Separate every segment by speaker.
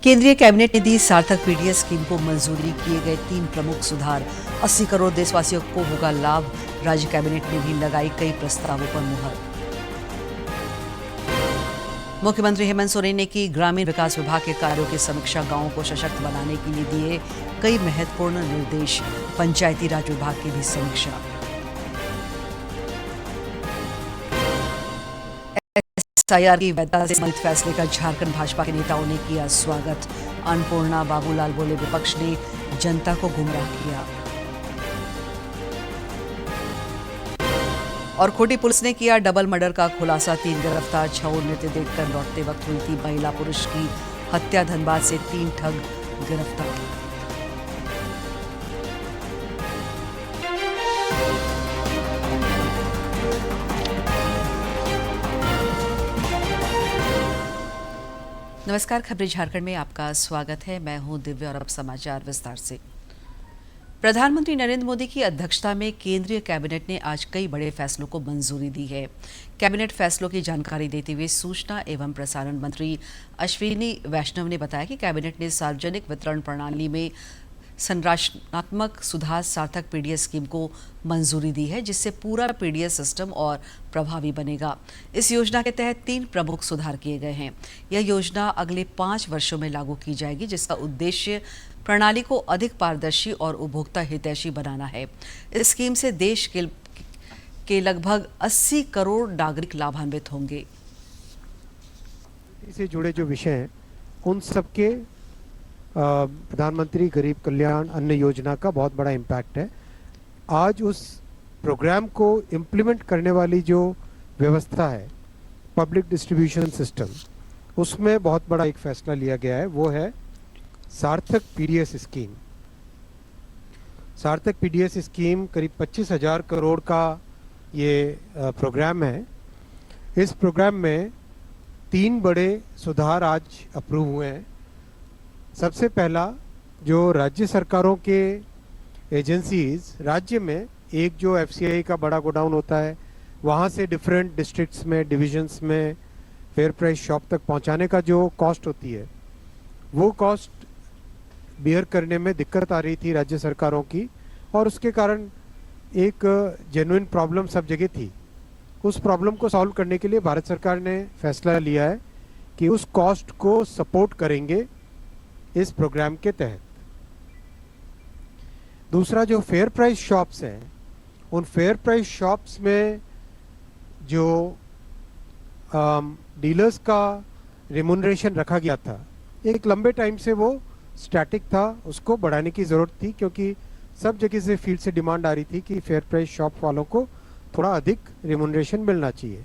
Speaker 1: केंद्रीय कैबिनेट ने दी सार्थक पीडीएस स्कीम को मंजूरी। किए गए 3 प्रमुख सुधार। 80 करोड़ देशवासियों को होगा लाभ। राज्य कैबिनेट ने भी लगाई कई प्रस्तावों पर मुहर। मुख्यमंत्री हेमंत सोरेन ने की ग्रामीण विकास विभाग के कार्यों की समीक्षा। गांवों को सशक्त बनाने के लिए दिए कई महत्वपूर्ण निर्देश। पंचायती राज विभाग की भी समीक्षा। एसआईआर की वैधता से संबंधित फैसले का झारखंड भाजपा के नेताओं ने किया स्वागत। अन्नपूर्णा बाबूलाल बोले, विपक्ष ने जनता को गुमराह किया। और खूंटी पुलिस ने किया डबल मर्डर का खुलासा। 3 गिरफ्तार। छऊ नृत्य देखकर लौटते वक्त हुई थी महिला पुरुष की हत्या। धनबाद से 3 ठग गिरफ्तार। नमस्कार, खबरें झारखंड में आपका स्वागत है। मैं हूं दिव्या और अब समाचार विस्तार से। प्रधानमंत्री नरेंद्र मोदी की अध्यक्षता में केंद्रीय कैबिनेट ने आज कई बड़े फैसलों को मंजूरी दी है। कैबिनेट फैसलों की जानकारी देते हुए सूचना एवं प्रसारण मंत्री अश्विनी वैष्णव ने बताया कि कैबिनेट ने सार्वजनिक वितरण प्रणाली में संरचनात्मक सुधार सार्थक पीडीएस स्कीम को मंजूरी दी है, जिससे पूरा पीडीएस सिस्टम और प्रभावी बनेगा। इस योजना के तहत 3 प्रमुख सुधार किए गए हैं। यह योजना अगले 5 वर्षों में लागू की जाएगी, जिसका उद्देश्य प्रणाली को अधिक पारदर्शी और उपभोक्ता हितैषी बनाना है। इस स्कीम से देश के लगभग 80 करोड़ नागरिक लाभान्वित होंगे।
Speaker 2: से जुड़े जो विषय हैं उन सबके प्रधानमंत्री गरीब कल्याण अन्न योजना का बहुत बड़ा इम्पैक्ट है। आज उस प्रोग्राम को इम्प्लीमेंट करने वाली जो व्यवस्था है पब्लिक डिस्ट्रीब्यूशन सिस्टम, उसमें बहुत बड़ा एक फैसला लिया गया है, वो है सार्थक पीडीएस स्कीम। सार्थक पीडीएस स्कीम करीब 25,000 करोड़ का ये प्रोग्राम है। इस प्रोग्राम में 3 बड़े सुधार आज अप्रूव हुए हैं। सबसे पहला, जो राज्य सरकारों के एजेंसीज राज्य में एक जो एफसीआई का बड़ा गोडाउन होता है, वहाँ से डिफरेंट डिस्ट्रिक्ट्स में डिविजन्स में फेयर प्राइस शॉप तक पहुँचाने का जो कॉस्ट होती है, वो कॉस्ट बियर करने में दिक्कत आ रही थी राज्य सरकारों की, और उसके कारण एक जेन्युइन प्रॉब्लम सब जगह थी। उस प्रॉब्लम को सॉल्व करने के लिए भारत सरकार ने फैसला लिया है कि उस कॉस्ट को सपोर्ट करेंगे इस प्रोग्राम के तहत। दूसरा, जो फेयर प्राइस शॉप्स हैं, उन फेयर प्राइस शॉप्स में जो डीलर्स का रिम्यूनरेशन रखा गया था, एक लंबे टाइम से वो स्टैटिक था, उसको बढ़ाने की ज़रूरत थी, क्योंकि सब जगह से फील्ड से डिमांड आ रही थी कि फेयर प्राइस शॉप वालों को थोड़ा अधिक रिम्यूनरेशन मिलना चाहिए।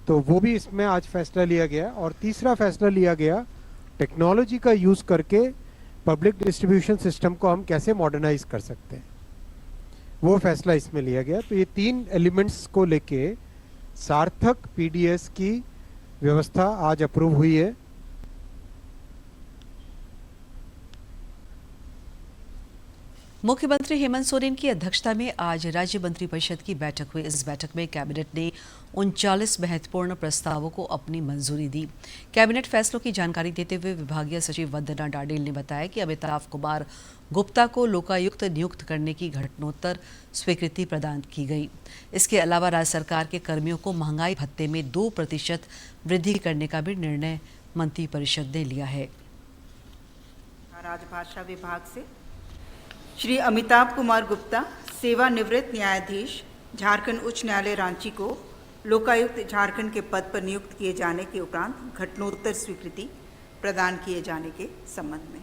Speaker 2: तो वो भी इसमें आज फैसला लिया गया। और तीसरा फैसला लिया गया, टेक्नोलॉजी का यूज़ करके पब्लिक डिस्ट्रीब्यूशन सिस्टम को हम कैसे मॉडर्नाइज कर सकते हैं, वो फैसला इसमें लिया गया। तो ये 3 एलिमेंट्स को लेके सार्थक पीडीएस की व्यवस्था आज अप्रूव हुई है।
Speaker 1: मुख्यमंत्री हेमंत सोरेन की अध्यक्षता में आज राज्य मंत्रिपरिषद की बैठक हुई। इस बैठक में कैबिनेट ने 39 महत्वपूर्ण प्रस्तावों को अपनी मंजूरी दी। कैबिनेट फैसलों की जानकारी देते हुए विभागीय सचिव वंदना डाडेल ने बताया कि अमिताभ कुमार गुप्ता को लोकायुक्त नियुक्त करने की घटनोत्तर स्वीकृति प्रदान की गई। इसके अलावा राज्य सरकार के कर्मियों को महंगाई भत्ते में 2% वृद्धि करने का भी निर्णय मंत्रिपरिषद ने लिया है।
Speaker 3: राजभाषा विभाग से श्री अमिताभ कुमार गुप्ता, सेवानिवृत्त न्यायाधीश, झारखंड उच्च न्यायालय रांची को लोकायुक्त झारखंड के पद पर नियुक्त किए जाने के उपरांत घटनोत्तर स्वीकृति प्रदान किए जाने के संबंध में।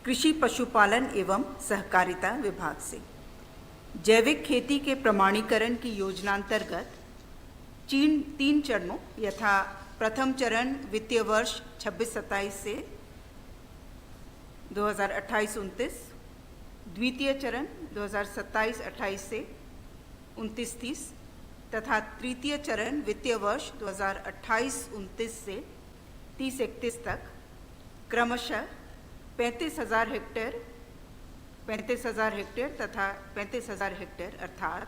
Speaker 3: कृषि पशुपालन एवं सहकारिता विभाग से जैविक खेती के प्रमाणीकरण की योजनांतर्गत 3 चरणों यथा प्रथम चरण वित्तीय वर्ष 26-27 से 2028-29, द्वितीय चरण 2027-28 से 29-30 तथा तृतीय चरण वित्तीय वर्ष 2028-29 से 30-31 तक क्रमशः 35,000 हेक्टेयर तथा 35,000 हेक्टेयर अर्थात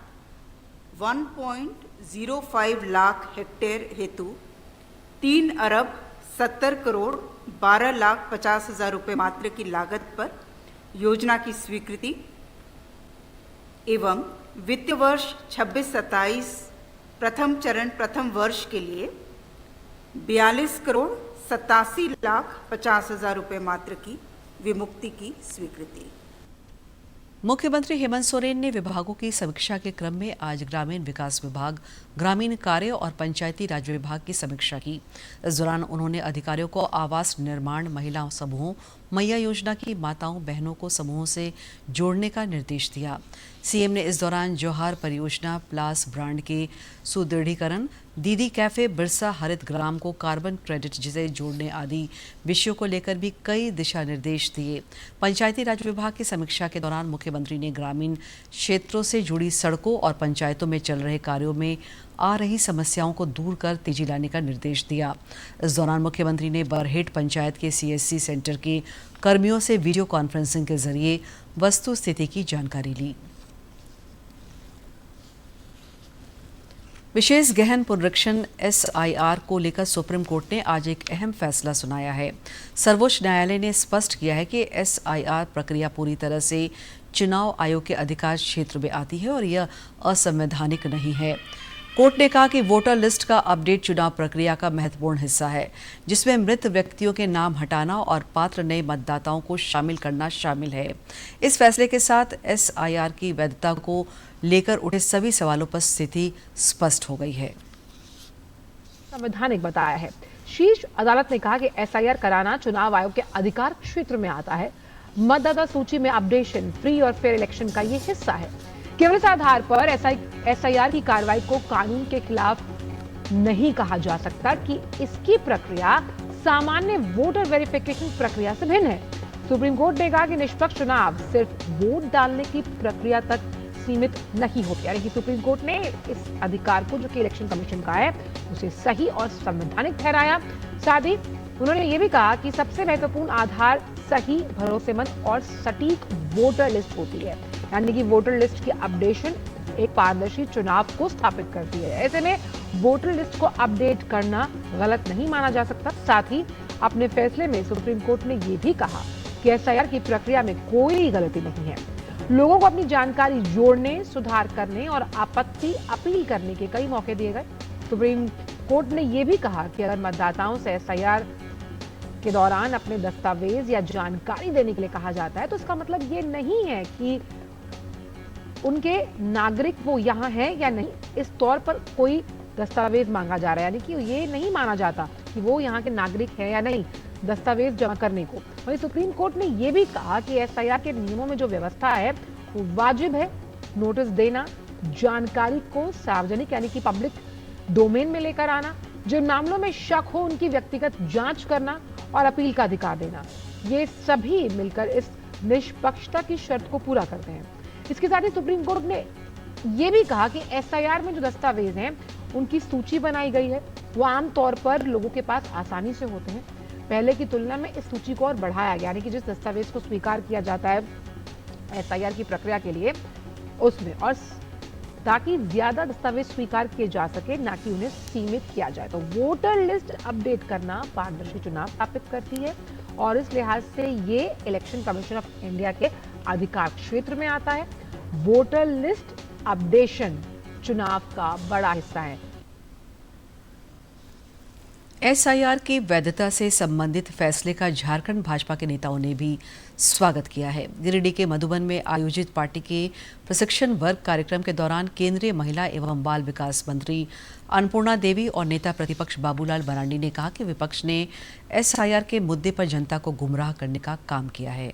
Speaker 3: 1.05 लाख हेक्टेयर हेतु 3 अरब 70 करोड़ 12,50,000 रुपये मात्र की लागत पर योजना की स्वीकृति एवं वित्त वर्ष 26-27 प्रथम चरण प्रथम वर्ष के लिए 42 करोड़ 87,50,000 रुपये मात्र की विमुक्ति की स्वीकृति।
Speaker 1: मुख्यमंत्री हेमंत सोरेन ने विभागों की समीक्षा के क्रम में आज ग्रामीण विकास विभाग, ग्रामीण कार्य और पंचायती राज विभाग की समीक्षा की। इस दौरान उन्होंने अधिकारियों को आवास निर्माण, महिला समूहों, मैया योजना की माताओं बहनों को समूहों से जोड़ने का निर्देश दिया। सीएम ने इस दौरान जौहार परियोजना, प्लास ब्रांड के सुदृढ़ीकरण, दीदी कैफे, बिरसा हरित ग्राम को कार्बन क्रेडिट जिसे जोड़ने आदि विषयों को लेकर भी कई दिशा निर्देश दिए। पंचायती राज विभाग की समीक्षा के दौरान मुख्यमंत्री ने ग्रामीण क्षेत्रों से जुड़ी सड़कों और पंचायतों में चल रहे कार्यों में आ रही समस्याओं को दूर कर तेजी लाने का निर्देश दिया। इस दौरान मुख्यमंत्री ने बरहेट पंचायत के सीएससी सेंटर के कर्मियों से वीडियो कॉन्फ्रेंसिंग के जरिए वस्तु स्थिति की जानकारी ली। विशेष गहन पुनरीक्षण एसआईआर को लेकर सुप्रीम कोर्ट ने आज एक अहम फैसला सुनाया है। सर्वोच्च न्यायालय ने स्पष्ट किया है कि एसआईआर प्रक्रिया पूरी तरह से चुनाव आयोग के अधिकार क्षेत्र में आती है और यह असंवैधानिक नहीं है। कोर्ट ने कहा कि वोटर लिस्ट का अपडेट चुनाव प्रक्रिया का महत्वपूर्ण हिस्सा है, जिसमें मृत व्यक्तियों के नाम हटाना और पात्र नए मतदाताओं को शामिल करना शामिल है। इस फैसले के साथ एसआईआर की वैधता को लेकर उठे सभी सवालों पर स्थिति स्पष्ट हो गई है।
Speaker 4: संवैधानिक बताया है। शीर्ष अदालत ने कहा कि एसआईआर कराना चुनाव आयोग के अधिकार क्षेत्र में आता है। मतदाता सूची में अपडेशन फ्री और फेयर इलेक्शन का ये हिस्सा है। केवल इस आधार पर एसआईआर की कार्रवाई को कानून के खिलाफ नहीं कहा जा सकता कि इसकी प्रक्रिया सामान्य वोटर वेरिफिकेशन प्रक्रिया से भिन्न है। सुप्रीम कोर्ट ने कहा कि निष्पक्ष चुनाव सिर्फ वोट डालने की प्रक्रिया तक सीमित नहीं होती। यानी कि सुप्रीम कोर्ट ने इस अधिकार को, जो कि इलेक्शन कमीशन का है, उसे सही और संवैधानिक ठहराया। साथ ही उन्होंने ये भी कहा कि सबसे महत्वपूर्ण आधार सही, भरोसेमंद और सटीक वोटर लिस्ट होती है। यानी कि वोटर लिस्ट की अपडेशन एक पारदर्शी चुनाव को स्थापित करती है। ऐसे में वोटर लिस्ट को अपडेट करना गलत नहीं माना जा सकता। साथ ही अपने फैसले में सुप्रीम कोर्ट ने यह भी कहा कि एसआईआर की प्रक्रिया में कोई गलती नहीं है। लोगों को अपनी जानकारी जोड़ने, सुधार करने और आपत्ति अपील करने के कई मौके दिए गए। सुप्रीम कोर्ट ने यह भी कहा कि अगर मतदाताओं से एसआईआर के दौरान अपने दस्तावेज या जानकारी देने के लिए कहा जाता है, तो इसका मतलब ये नहीं है कि उनके नागरिक वो यहाँ है या नहीं, इस तौर पर कोई दस्तावेज मांगा जा रहा है। यानी कि ये नहीं माना जाता कि वो यहाँ के नागरिक है या नहीं दस्तावेज जमा करने को। वहीं सुप्रीम कोर्ट ने यह भी कहा कि एसआईआर के नियमों में जो व्यवस्था है वो वाजिब है। नोटिस देना, जानकारी को सार्वजनिक यानी कि पब्लिक डोमेन में लेकर आना, जिन मामलों में शक हो उनकी व्यक्तिगत जांच करना और अपील का अधिकार देना, ये सभी मिलकर इस निष्पक्षता की शर्त को पूरा करते हैं। इसके साथ ही सुप्रीम कोर्ट ने यह भी कहा कि एसआईआर में जो दस्तावेज हैं उनकी सूची बनाई गई है, वो आमतौर पर लोगों के पास आसानी से होते हैं। पहले की तुलना में इस सूची को और बढ़ाया गया, यानी कि जिस दस्तावेज को स्वीकार किया जाता है एसआईआर की प्रक्रिया के लिए उसमें, और ताकि ज्यादा दस्तावेज स्वीकार किए जा सके, ना कि उन्हें सीमित किया जाए। तो वोटर लिस्ट अपडेट करना पारदर्शी चुनाव स्थापित करती है और इस लिहाज से ये इलेक्शन कमीशन ऑफ इंडिया के अधिकार क्षेत्र में आता है। वोटर लिस्ट अपडेशन चुनाव का बड़ा हिस्सा है।
Speaker 1: एसआईआर की वैधता से संबंधित फैसले का झारखंड भाजपा के नेताओं ने भी स्वागत किया है। गिरिडीह के मधुबन में आयोजित पार्टी के प्रशिक्षण वर्ग कार्यक्रम के दौरान केंद्रीय महिला एवं बाल विकास मंत्री अन्नपूर्णा देवी और नेता प्रतिपक्ष बाबूलाल मरांडी ने कहा कि विपक्ष ने एसआईआर के मुद्दे पर जनता को गुमराह करने का काम किया है।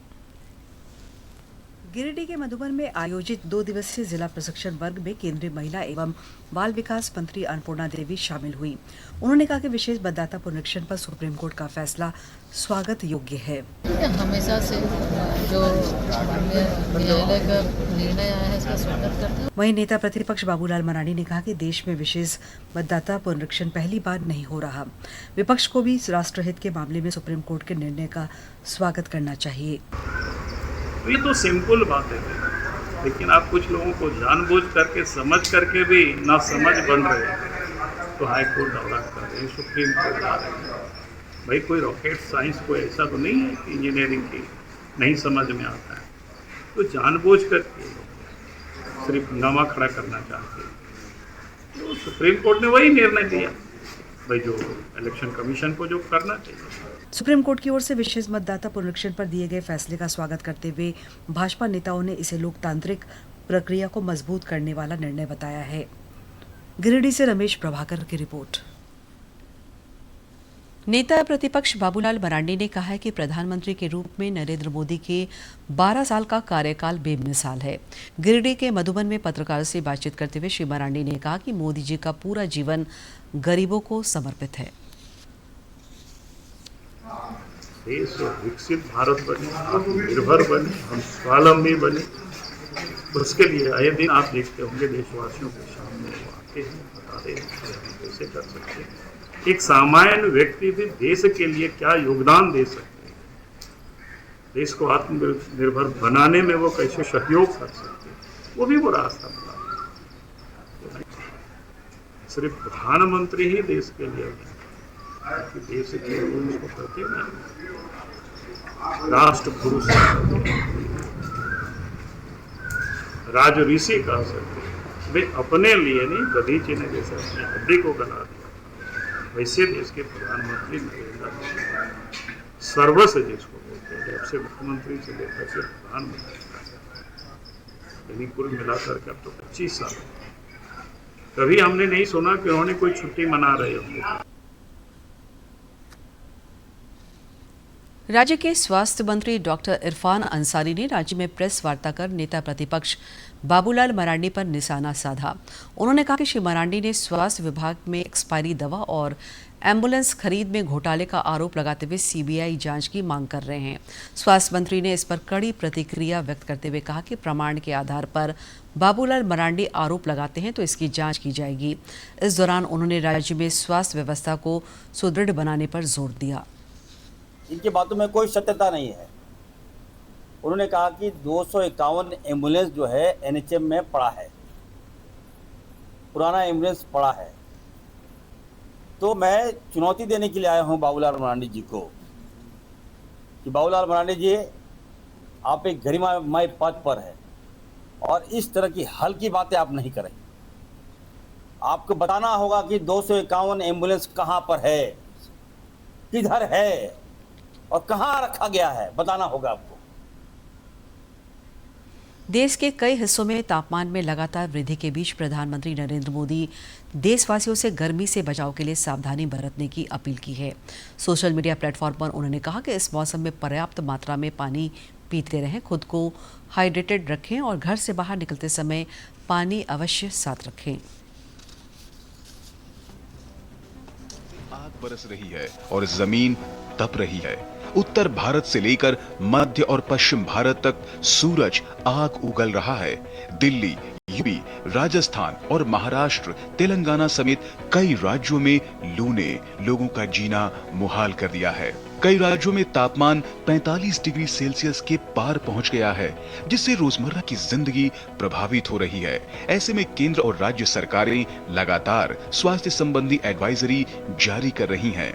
Speaker 1: गिरिडीह के मधुबन में आयोजित 2 दिवसीय जिला प्रशिक्षण वर्ग में केंद्रीय महिला एवं बाल विकास मंत्री अन्नपूर्णा देवी शामिल हुई। उन्होंने कहा कि विशेष मतदाता पुनरीक्षण पर सुप्रीम कोर्ट का फैसला स्वागत योग्य है।
Speaker 5: हमेशा से जो न्यायालय का निर्णय आया है इसका स्वागत करते हैं।
Speaker 1: वहीं नेता प्रतिपक्ष बाबूलाल मरांडी ने कहा कि देश में विशेष मतदाता पुनरीक्षण पहली बार नहीं हो रहा। विपक्ष को भी राष्ट्रहित के मामले में सुप्रीम कोर्ट के निर्णय का स्वागत करना चाहिए।
Speaker 6: ये तो सिंपल बात है, लेकिन आप कुछ लोगों को जानबूझ करके समझ करके भी ना समझ बन रहे हैं, तो हाई कोर्ट दौरा कर रहे हैं, सुप्रीम कोर्ट जा रहे हैं। भाई कोई रॉकेट साइंस कोई ऐसा तो नहीं है कि इंजीनियरिंग की नहीं समझ में आता है, तो जानबूझ करके सिर्फ हंगामा खड़ा करना चाहते हैं। तो सुप्रीम कोर्ट ने वही निर्णय दिया भाई जो इलेक्शन कमीशन को जो करना चाहिए।
Speaker 1: सुप्रीम कोर्ट की ओर से विशेष मतदाता पुनरीक्षण पर दिए गए फैसले का स्वागत करते हुए भाजपा नेताओं ने इसे लोकतांत्रिक प्रक्रिया को मजबूत करने वाला निर्णय बताया है। गिरिडीह से रमेश प्रभाकर की रिपोर्ट। नेता प्रतिपक्ष बाबूलाल मरांडी ने कहा है कि प्रधानमंत्री के रूप में नरेंद्र मोदी के 12 साल का कार्यकाल बेमिसाल है। गिरिडीह के मधुबन में पत्रकारों से बातचीत करते हुए श्री मरांडी ने कहा कि मोदी जी का पूरा जीवन गरीबों को समर्पित है।
Speaker 6: देश विकसित भारत बने, आत्मनिर्भर बने, हम स्वावलंबी बने, उसके लिए आए दिन आप देखते होंगे देशवासियों के सामने वो आते हैं, बताते हैं हम कैसे कर सकते हैं। एक सामान्य व्यक्ति भी देश के लिए क्या योगदान दे सकते हैं, देश को आत्मनिर्भर बनाने में वो कैसे सहयोग कर सकते हैं, वो भी वो रास्ता बता। सिर्फ प्रधानमंत्री ही देश के लिए नहीं, देश के लिए उसको करते हैं राष्ट्र पुरुष, राज ऋषि कह सकते हैं। वे अपने लिए नहीं, दधीची ने जैसे अपनी हड्डी को गला दिया, वैसे देश के प्रधानमंत्री नरेंद्र मोदी सर्वस्व जिसको बोलते हैं, जब से मुख्यमंत्री से लेकर के प्रधानमंत्री यानी कुल मिलाकर के अब तो 25 साल, कभी हमने नहीं सुना कि उन्होंने कोई छुट्टी मना रहे होंगे।
Speaker 1: राज्य के स्वास्थ्य मंत्री डॉक्टर इरफान अंसारी ने राज्य में प्रेस वार्ता कर नेता प्रतिपक्ष बाबूलाल मरांडी पर निशाना साधा। उन्होंने कहा कि श्री मरांडी ने स्वास्थ्य विभाग में एक्सपायरी दवा और एम्बुलेंस खरीद में घोटाले का आरोप लगाते हुए सीबीआई जांच की मांग कर रहे हैं। स्वास्थ्य मंत्री ने इस पर कड़ी प्रतिक्रिया व्यक्त करते हुए कहा कि प्रमाण के आधार पर बाबूलाल मरांडी आरोप लगाते हैं तो इसकी जांच की जाएगी। इस दौरान उन्होंने राज्य में स्वास्थ्य व्यवस्था को सुदृढ़ बनाने पर जोर दिया।
Speaker 7: इनकी बातों में कोई सत्यता नहीं है। उन्होंने कहा कि 251 एम्बुलेंस जो है एनएचएम में पड़ा है, पुराना एम्बुलेंस पड़ा है। तो मैं चुनौती देने के लिए आया हूं बाबूलाल मरांडी जी को कि बाबूलाल मरांडी जी, आप एक गरिमामय पद पर है और इस तरह की हल्की बातें आप नहीं करें। आपको बताना होगा कि 251 एम्बुलेंस कहां पर है, किधर है और कहां रखा गया है, बताना होगा आपको।
Speaker 1: देश के कई हिस्सों में तापमान में लगातार वृद्धि के बीच प्रधानमंत्री नरेंद्र मोदी देशवासियों से गर्मी से बचाव के लिए सावधानी बरतने की अपील की है। सोशल मीडिया प्लेटफॉर्म पर उन्होंने कहा कि इस मौसम में पर्याप्त मात्रा में पानी पीते रहें, खुद को हाइड्रेटेड रखें और घर से बाहर निकलते समय पानी अवश्य साथ रखें।
Speaker 8: आग बरस रही है और जमीन तप रही है। उत्तर भारत से लेकर मध्य और पश्चिम भारत तक सूरज आग उगल रहा है। दिल्ली, यूपी, राजस्थान और महाराष्ट्र, तेलंगाना समेत कई राज्यों में लू ने लोगों का जीना मुहाल कर दिया है। कई राज्यों में तापमान 45 डिग्री सेल्सियस के पार पहुंच गया है, जिससे रोजमर्रा की जिंदगी प्रभावित हो रही है। ऐसे में केंद्र और राज्य सरकारें लगातार स्वास्थ्य संबंधी एडवाइजरी जारी कर रही हैं।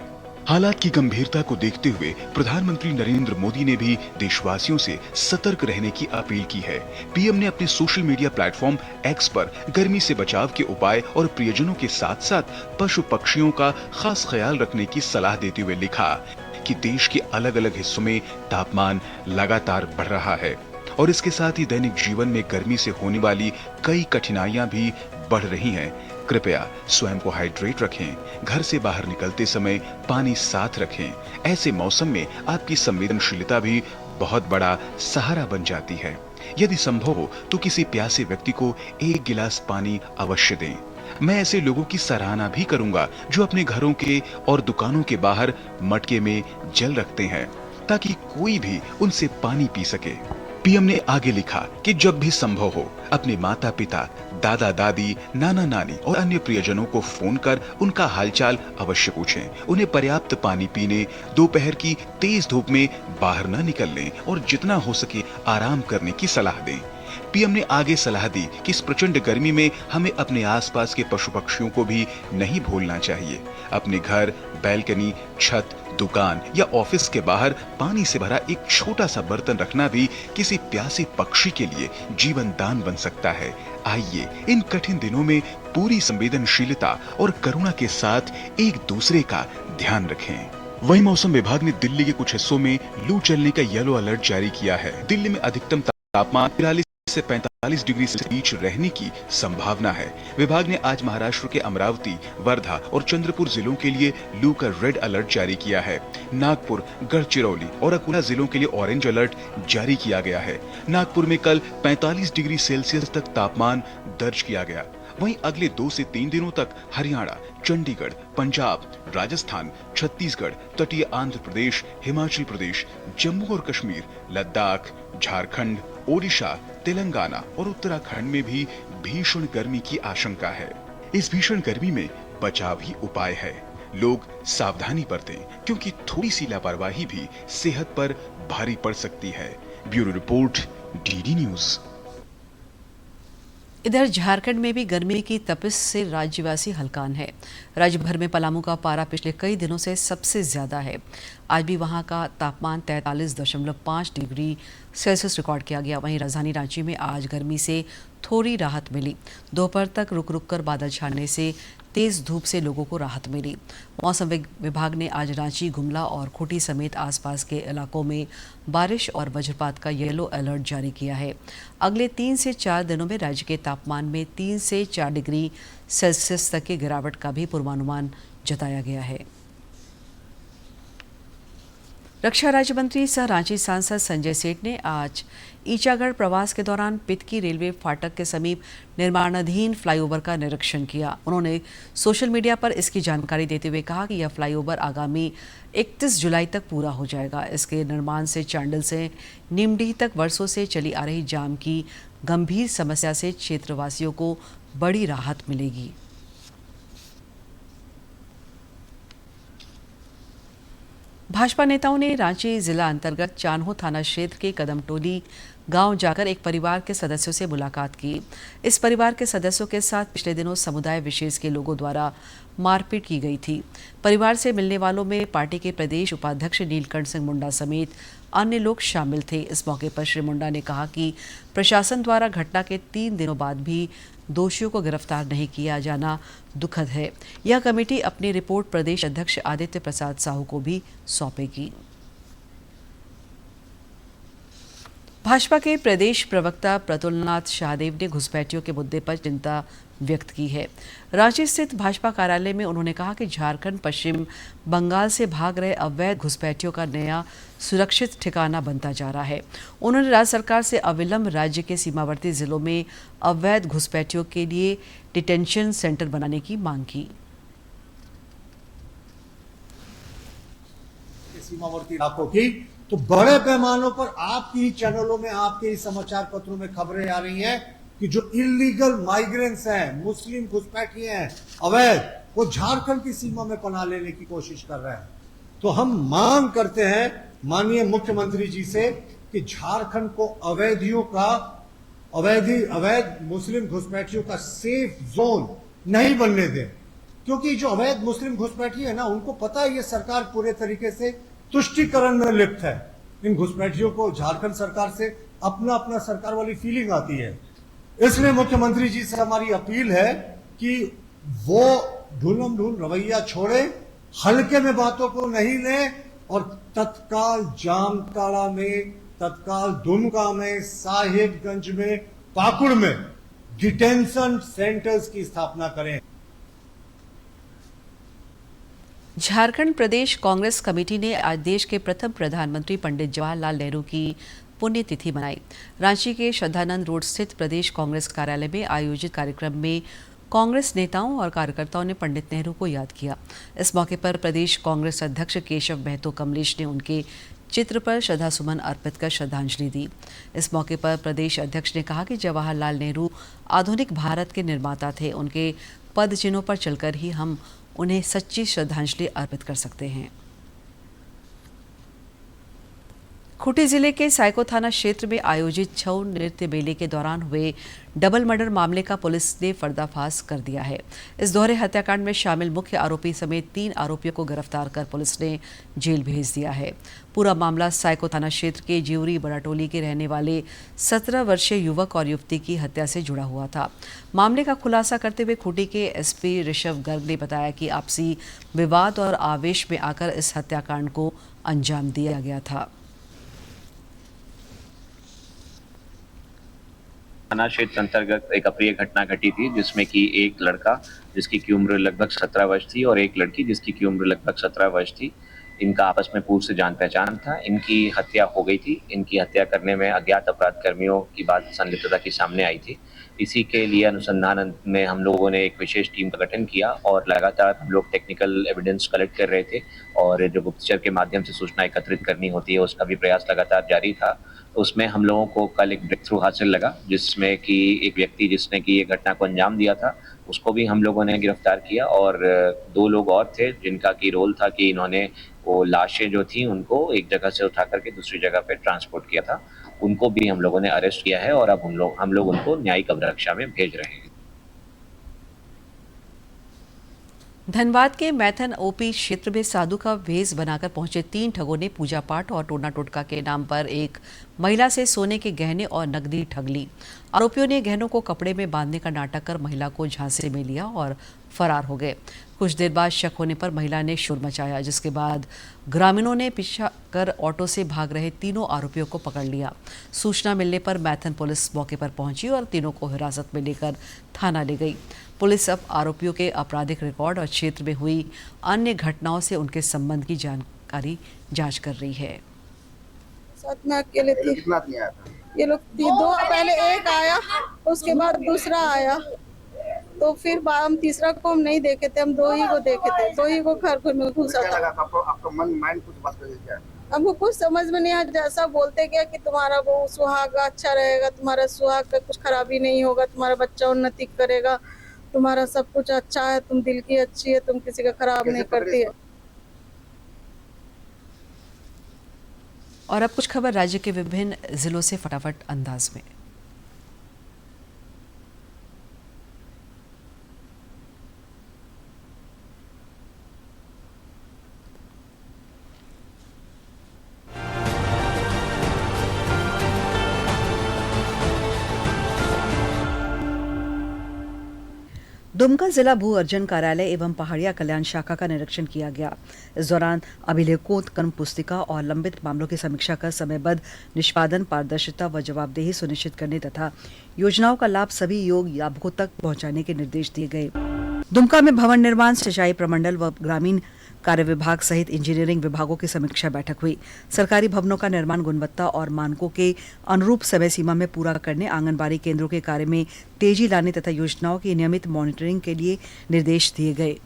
Speaker 8: हालात की गंभीरता को देखते हुए प्रधानमंत्री नरेंद्र मोदी ने भी देशवासियों से सतर्क रहने की अपील की है। पीएम ने अपने सोशल मीडिया प्लेटफॉर्म एक्स पर गर्मी से बचाव के उपाय और प्रियजनों के साथ साथ पशु पक्षियों का खास ख्याल रखने की सलाह देते हुए लिखा कि देश के अलग अलग हिस्सों में तापमान लगातार बढ़ रहा है और इसके साथ ही दैनिक जीवन में गर्मी से होने वाली कई कठिनाइयां भी बढ़ रही हैं। कृपया स्वयं को हाइड्रेट रखें, घर से बाहर निकलते समय पानी साथ रखें। ऐसे मौसम में आपकी संवेदनशीलता भी बहुत बड़ा सहारा बन जाती है। यदि संभव हो तो किसी प्यासे व्यक्ति को 1 गिलास पानी अवश्य दें। मैं ऐसे लोगों की सराहना भी करूंगा जो अपने घरों के और दुकानों के बाहर मटके में जल रखते हैं ताकि कोई भी उनसे पानी पी सके। पीएम ने आगे लिखा कि जब भी संभव हो अपने माता पिता, दादा दादी, नाना नानी और अन्य प्रियजनों को फोन कर उनका हालचाल अवश्य पूछें। उन्हें पर्याप्त पानी पीने, दोपहर की तेज धूप में बाहर न निकलने और जितना हो सके आराम करने की सलाह दें। पीएम ने आगे सलाह दी कि इस प्रचंड गर्मी में हमें अपने आसपास के पशु पक्षियों को भी नहीं भूलना चाहिए। अपने घर, बैल्कनी, छत, दुकान या ऑफिस के बाहर पानी से भरा एक छोटा सा बर्तन रखना भी किसी प्यासे पक्षी के लिए जीवन दान बन सकता है। आइए इन कठिन दिनों में पूरी संवेदनशीलता और करुणा के साथ एक दूसरे का ध्यान रखें। वहीं मौसम विभाग ने दिल्ली के कुछ हिस्सों में लू चलने का येलो अलर्ट जारी किया है। दिल्ली में अधिकतम तापमान 43 से 45 डिग्री से बीच रहने की संभावना है। विभाग ने आज महाराष्ट्र के अमरावती, वर्धा और चंद्रपुर जिलों के लिए लू का रेड अलर्ट जारी किया है। नागपुर, गढ़चिरौली और अकोला जिलों के लिए ऑरेंज अलर्ट जारी किया गया है। नागपुर में कल 45 डिग्री सेल्सियस तक तापमान दर्ज किया गया। वहीं अगले 2 से 3 दिनों तक हरियाणा, चंडीगढ़, पंजाब, राजस्थान, छत्तीसगढ़, तटीय आंध्र प्रदेश, हिमाचल प्रदेश, जम्मू और कश्मीर, लद्दाख, झारखंड, ओडिशा, तेलंगाना और उत्तराखंड में भी भीषण गर्मी की आशंका है। इस भीषण गर्मी में बचाव ही उपाय है। लोग सावधानी बरतें, क्योंकि थोड़ी सी लापरवाही भी सेहत पर भारी पड़ सकती है। Bureau report, DD news.
Speaker 1: इधर झारखंड में भी गर्मी की तपिश से राज्यवासी हलकान है। राज्य भर में पलामू का पारा पिछले कई दिनों से सबसे ज्यादा है। आज भी वहां का तापमान 43.5 डिग्री सेल्सियस रिकॉर्ड किया गया। वहीं राजधानी रांची में आज गर्मी से थोड़ी राहत मिली। दोपहर तक रुक रुक कर बादल छाने से तेज धूप से लोगों को राहत मिली। मौसम विभाग ने आज रांची, गुमला और खूंटी समेत आसपास के इलाकों में बारिश और वज्रपात का येलो अलर्ट जारी किया है। अगले 3 से 4 दिनों में राज्य के तापमान में 3 से 4 डिग्री सेल्सियस तक की गिरावट का भी पूर्वानुमान जताया गया है। रक्षा राज्य मंत्री सह रांची सांसद संजय सेठ ने आज ईचागढ़ प्रवास के दौरान पितकी रेलवे फाटक के समीप निर्माणाधीन फ्लाईओवर का निरीक्षण किया। उन्होंने सोशल मीडिया पर इसकी जानकारी देते हुए कहा कि यह फ्लाईओवर आगामी 31 जुलाई तक पूरा हो जाएगा। इसके निर्माण से चांडिल से निमडीह तक वर्षों से चली आ रही जाम की गंभीर समस्या से क्षेत्रवासियों को बड़ी राहत मिलेगी। भाजपा नेताओं ने रांची जिला अंतर्गत चान्हो थाना क्षेत्र के कदमटोली गांव जाकर एक परिवार के सदस्यों से मुलाकात की। इस परिवार के सदस्यों के साथ पिछले दिनों समुदाय विशेष के लोगों द्वारा मारपीट की गई थी। परिवार से मिलने वालों में पार्टी के प्रदेश उपाध्यक्ष नीलकंठ सिंह मुंडा समेत अन्य लोग शामिल थे। इस मौके पर श्री मुंडा ने कहा कि प्रशासन द्वारा घटना के 3 दिनों बाद भी दोषियों को गिरफ्तार नहीं किया जाना दुखद है। यह कमेटी अपनी रिपोर्ट प्रदेश अध्यक्ष आदित्य प्रसाद साहू को भी सौंपेगी। भाजपा के प्रदेश प्रवक्ता प्रतुलनाथ शाहदेव ने घुसपैठियों के मुद्दे पर चिंता व्यक्त की है। रांची स्थित भाजपा कार्यालय में उन्होंने कहा कि झारखंड पश्चिम बंगाल से भाग रहे अवैध घुसपैठियों का नया सुरक्षित ठिकाना बनता जा रहा है। उन्होंने राज्य सरकार से अविलंब राज्य के सीमावर्ती जिलों में अवैध घुसपैठियों के लिए डिटेंशन सेंटर बनाने की मांग की।
Speaker 9: सीमावर्ती इलाकों की तो बड़े पैमानों पर आपकी ही चैनलों में, आपके ही समाचार पत्रों में खबरें आ रही हैं कि जो इलीगल माइग्रेंट्स हैं, मुस्लिम घुसपैठिए हैं, अवैध, वो झारखंड की सीमा में पनाह लेने की कोशिश कर रहे हैं। तो हम मांग करते हैं माननीय मुख्यमंत्री जी से कि झारखंड को अवैधियों का, अवैध मुस्लिम घुसपैठियों का सेफ जोन नहीं बनने दें, क्योंकि जो अवैध मुस्लिम घुसपैठी है ना, उनको पता है ये सरकार पूरे तरीके से तुष्टीकरण में लिप्त है। इन घुसपैठियों को झारखंड सरकार से अपना अपना सरकार वाली फीलिंग आती है। इसलिए मुख्यमंत्री जी से हमारी अपील है कि वो ढूलम ढूल रवैया छोड़े, हल्के में बातों को नहीं लें और तत्काल जामताड़ा में, तत्काल दुमका में, साहिबगंज में, पाकुड़ में डिटेंशन सेंटर्स की स्थापना करें।
Speaker 1: झारखंड प्रदेश कांग्रेस कमेटी ने आज देश के प्रथम प्रधानमंत्री पंडित जवाहरलाल नेहरू की पुण्यतिथि मनाई। रांची के श्रद्धानंद रोड स्थित प्रदेश कांग्रेस कार्यालय में आयोजित कार्यक्रम में कांग्रेस नेताओं और कार्यकर्ताओं ने पंडित नेहरू को याद किया। इस मौके पर प्रदेश कांग्रेस अध्यक्ष केशव महतो कमलेश ने उनके चित्र पर श्रद्धासुमन अर्पित कर श्रद्धांजलि दी। इस मौके पर प्रदेश अध्यक्ष ने कहा कि जवाहरलाल नेहरू आधुनिक भारत के निर्माता थे। उनके पद चिन्हों पर चलकर ही हम उन्हें सच्ची श्रद्धांजलि अर्पित कर सकते हैं। खूंटी जिले के साइको थाना क्षेत्र में आयोजित छऊ नृत्य मेले के दौरान हुए डबल मर्डर मामले का पुलिस ने पर्दाफाश कर दिया है। इस दोहरे हत्याकांड में शामिल मुख्य आरोपी समेत 3 आरोपियों को गिरफ्तार कर पुलिस ने जेल भेज दिया है। पूरा मामला साइको थाना क्षेत्र के जिउरी बड़ाटोली के रहने वाले 17 वर्षीय युवक और युवती की हत्या से जुड़ा हुआ था। मामले का खुलासा करते हुए खूंटी के एसपी ऋषभ गर्ग ने बताया कि आपसी विवाद और आवेश में आकर इस हत्याकांड को अंजाम दिया गया था।
Speaker 10: थाना क्षेत्र अंतर्गत एक अप्रिय घटना घटी थी, जिसमें कि एक लड़का जिसकी की उम्र लगभग 17 वर्ष थी और एक लड़की जिसकी की उम्र लगभग 17 वर्ष थी, इनका आपस में पूर्व से जान पहचान था। इनकी हत्या हो गई थी। इनकी हत्या करने में अज्ञात अपराध कर्मियों की बात संलिप्तता की सामने आई थी। इसी के लिए अनुसंधान में हम लोगों ने एक विशेष टीम का गठन किया और लगातार हम लोग टेक्निकल एविडेंस कलेक्ट कर रहे थे और जो गुप्तचर के माध्यम से सूचना एकत्रित करनी होती है उसका भी प्रयास लगातार जारी था। उसमें हम लोगों को कल एक ब्रेक थ्रू हासिल लगा, जिसमें कि एक व्यक्ति जिसने कि ये घटना को अंजाम दिया था उसको भी हम लोगों ने गिरफ्तार किया और 2 लोग और थे जिनका की रोल था कि इन्होंने वो लाशें जो थी उनको एक जगह से उठा करके दूसरी जगह पे ट्रांसपोर्ट किया था। उनको भी हम लोगों ने अरेस्ट किया है और अब हम लोग उनको न्यायिक अभिरक्षा में भेज रहे हैं।
Speaker 1: धनबाद के मैथन ओपी क्षेत्र में साधु का भेष बनाकर पहुंचे 3 ठगों ने पूजा पाठ और टोना टोटका के नाम पर एक महिला से सोने के गहने और नकदी ठग ली। आरोपियों ने गहनों को कपड़े में बांधने का नाटक कर महिला को झांसे में लिया और फरार हो गए। कुछ देर बाद शक होने पर महिला ने शोर मचाया, जिसके बाद ग्रामीणों ने पीछा कर ऑटो से भाग रहे तीनों आरोपियों को पकड़ लिया। सूचना मिलने पर मैथन पुलिस मौके पर पहुंची और तीनों को हिरासत में लेकर थाना ले गई। पुलिस अब आरोपियों के आपराधिक रिकॉर्ड और क्षेत्र में हुई अन्य घटनाओं से उनके संबंध की जानकारी जांच कर रही है।
Speaker 11: साथ में अकेले थे। कितना आदमी आया था? ये लोग 2, पहले एक आया, उसके बाद दूसरा आया, तो फिर हम तीसरा को हम नहीं देखे थे, हम 2 ही को देखे थे। 2 ही को घर में घुसा था। आपका मन माइंड कुछ बात कर क्या? हमको कुछ समझ में नहीं आया। जैसा बोलते गया कि तुम्हारा वो सुहाग अच्छा रहेगा, तुम्हारा सुहाग का कुछ खराबी नहीं होगा, तुम्हारा बच्चा उन्नति करेगा, तुम्हारा सब कुछ अच्छा है, तुम दिल की अच्छी है, तुम किसी का खराब नहीं करती है।
Speaker 1: और अब कुछ खबर राज्य के विभिन्न जिलों से फटाफट अंदाज में। दुमका जिला भू अर्जन कार्यालय एवं पहाड़िया कल्याण शाखा का निरीक्षण किया गया। इस दौरान अभिलेखों, कर्म पुस्तिका और लंबित मामलों की समीक्षा कर समयबद्ध निष्पादन, पारदर्शिता व जवाबदेही सुनिश्चित करने तथा योजनाओं का लाभ सभी योग्य लाभुकों तक पहुंचाने के निर्देश दिए गए। दुमका में भवन निर्माण, सिंचाई प्रमंडल व ग्रामीण कार्य विभाग सहित इंजीनियरिंग विभागों की समीक्षा बैठक हुई। सरकारी भवनों का निर्माण गुणवत्ता और मानकों के अनुरूप समय सीमा में पूरा करने, आंगनबाड़ी केंद्रों के कार्य में तेजी लाने तथा योजनाओं की नियमित मॉनिटरिंग के लिए निर्देश दिए गए।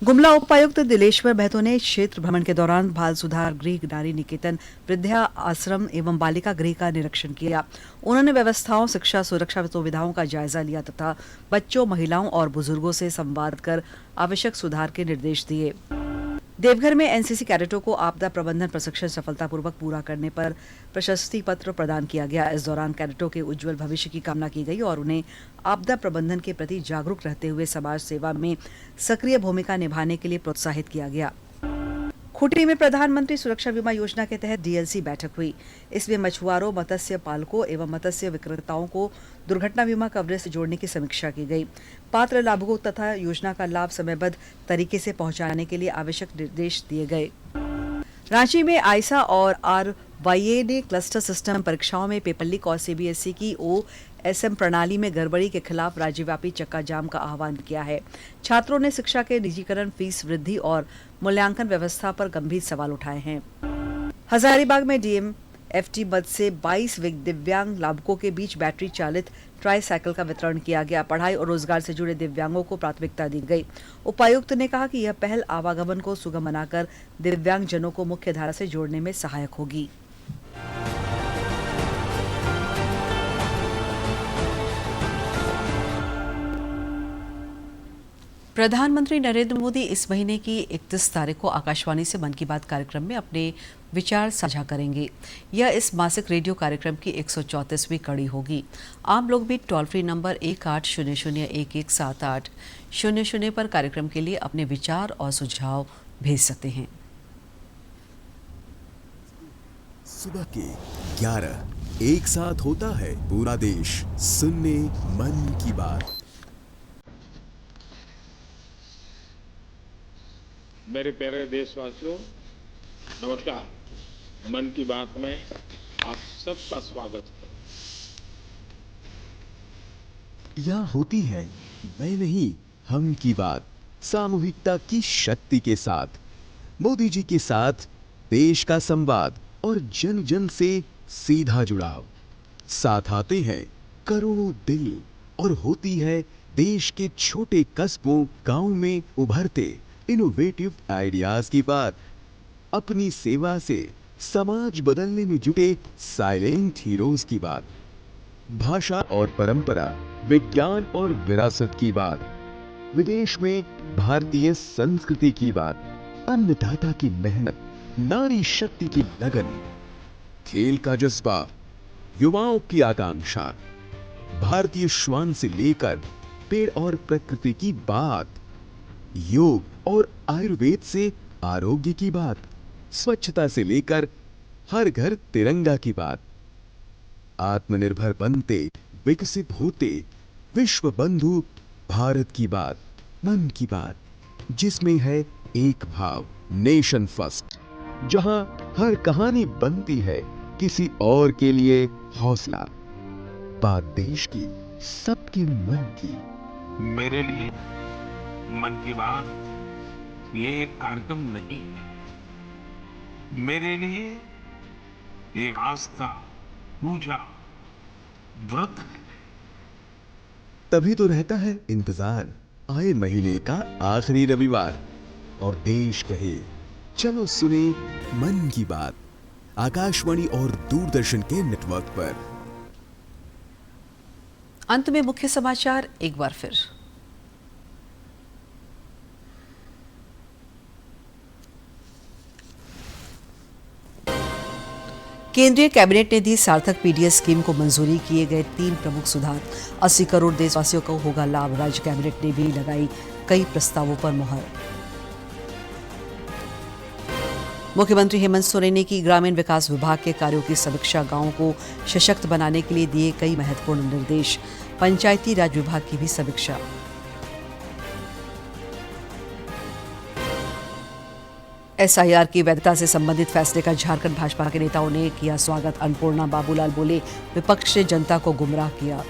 Speaker 1: गुमला उपायुक्त दिलेश्वर महतो ने क्षेत्र भ्रमण के दौरान बाल सुधार गृह, नारी निकेतन, वृद्धा आश्रम एवं बालिका गृह का निरीक्षण किया। उन्होंने व्यवस्थाओं, शिक्षा, सुरक्षा सुविधाओं का जायजा लिया तथा बच्चों, महिलाओं और बुजुर्गों से संवाद कर आवश्यक सुधार के निर्देश दिए। देवघर में एनसीसी कैडेटों को आपदा प्रबंधन प्रशिक्षण सफलतापूर्वक पूरा करने पर प्रशस्ति पत्र प्रदान किया गया। इस दौरान कैडेटों के उज्जवल भविष्य की कामना की गई और उन्हें आपदा प्रबंधन के प्रति जागरूक रहते हुए समाज सेवा में सक्रिय भूमिका निभाने के लिए प्रोत्साहित किया गया। खूंटी में प्रधानमंत्री सुरक्षा बीमा योजना के तहत डीएलसी बैठक हुई। इसमें मछुआरों, मत्स्य पालकों एवं मत्स्य विक्रेताओं को दुर्घटना बीमा कवरेज से जोड़ने की समीक्षा की गई। पात्र लाभुकों तथा योजना का लाभ समयबद्ध तरीके से पहुंचाने के लिए आवश्यक निर्देश दिए गए। रांची में आइसा और आरवाईए ने क्लस्टर सिस्टम परीक्षाओं में पेपर लीक और सीबीएसई की ओएसएम प्रणाली में गड़बड़ी के खिलाफ राज्यव्यापी चक्का जाम का आह्वान किया है। छात्रों ने शिक्षा के निजीकरण, फीस वृद्धि और मूल्यांकन व्यवस्था पर गंभीर सवाल उठाए हैं। हजारीबाग में डीएमएफटी मद से 22 दिव्यांग लाभुकों के बीच बैटरी चालित ट्राई साइकिल का वितरण किया गया। पढ़ाई और रोजगार से जुड़े दिव्यांगों को प्राथमिकता दी गई। उपायुक्त ने कहा कि यह पहल आवागमन को सुगम बनाकर दिव्यांग जनों को मुख्य धारा से जोड़ने में सहायक होगी। प्रधानमंत्री नरेंद्र मोदी इस महीने की 31 तारीख को आकाशवाणी से मन की बात कार्यक्रम में अपने विचार साझा करेंगे। यह इस मासिक रेडियो कार्यक्रम की 134वीं कड़ी होगी। आम लोग भी टोल फ्री नंबर 1800117800 पर कार्यक्रम के लिए अपने विचार और सुझाव भेज सकते हैं।
Speaker 12: सुबह के 11 एक साथ होता है पूरा देश सुनने मन की बात।
Speaker 13: मेरे प्यारे देशवासियों, नमस्कार। मन की बात में आप सबका स्वागत है।
Speaker 12: यह होती है मैं नहीं हम की बात, सामूहिकता की शक्ति के साथ, मोदी जी के साथ देश का संवाद और जन जन से सीधा जुड़ाव। साथ आते हैं करोड़ों दिल और होती है देश के छोटे कस्बों गांव में उभरते इनोवेटिव आइडियाज की बात। अपनी सेवा से समाज बदलने में जुटे साइलेंट हीरोज की बात। भाषा और परंपरा, विज्ञान और विरासत की बात। विदेश में भारतीय संस्कृति की बात। अन्नदाता की मेहनत, नारी शक्ति की लगन, खेल का जज्बा, युवाओं की आकांक्षा, भारतीय श्वान से लेकर पेड़ और प्रकृति की बात, योग और आयुर्वेद से आरोग्य की बात, स्वच्छता से लेकर हर घर तिरंगा की बात। आत्मनिर्भर बनते, विकसित होते, विश्व बंधु भारत की बात। मन की बात, जिसमें है एक भाव, नेशन फर्स्ट, जहां हर कहानी बनती है किसी और के लिए हौसला। बात देश की, सबके मन की।
Speaker 13: मेरे लिए मन की बात ये एक कार्यक्रम नहीं है, मेरे लिए एक आस्था, पूजा, व्रत है।
Speaker 12: तभी तो रहता है इंतजार आए महीने का आखिरी रविवार और देश कहे चलो सुने मन की बात, आकाशवाणी और दूरदर्शन के नेटवर्क पर।
Speaker 1: अंत में मुख्य समाचार एक बार फिर। केंद्रीय कैबिनेट ने दी सार्थक पीडीएस स्कीम को मंजूरी। किए गए 3 प्रमुख सुधार। 80 करोड़ देशवासियों को होगा लाभ। राज्य कैबिनेट ने भी लगाई कई प्रस्तावों पर मुहर। मुख्यमंत्री हेमंत सोरेन ने की ग्रामीण विकास विभाग के कार्यों की समीक्षा। गांवों को सशक्त बनाने के लिए दिए कई महत्वपूर्ण निर्देश। पंचायती राज विभाग की भी समीक्षा। एसआईआर की वैधता से संबंधित फैसले का झारखंड भाजपा के नेताओं ने किया स्वागत। अन्नपूर्णा बाबूलाल बोले, विपक्ष ने जनता को गुमराह किया।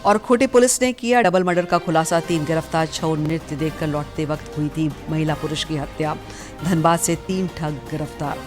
Speaker 1: और खूंटी पुलिस ने किया डबल मर्डर का खुलासा। 3 गिरफ्तार। छऊ नृत्य देखकर लौटते वक्त हुई थी महिला पुरुष की हत्या। धनबाद से 3 ठग गिरफ्तार।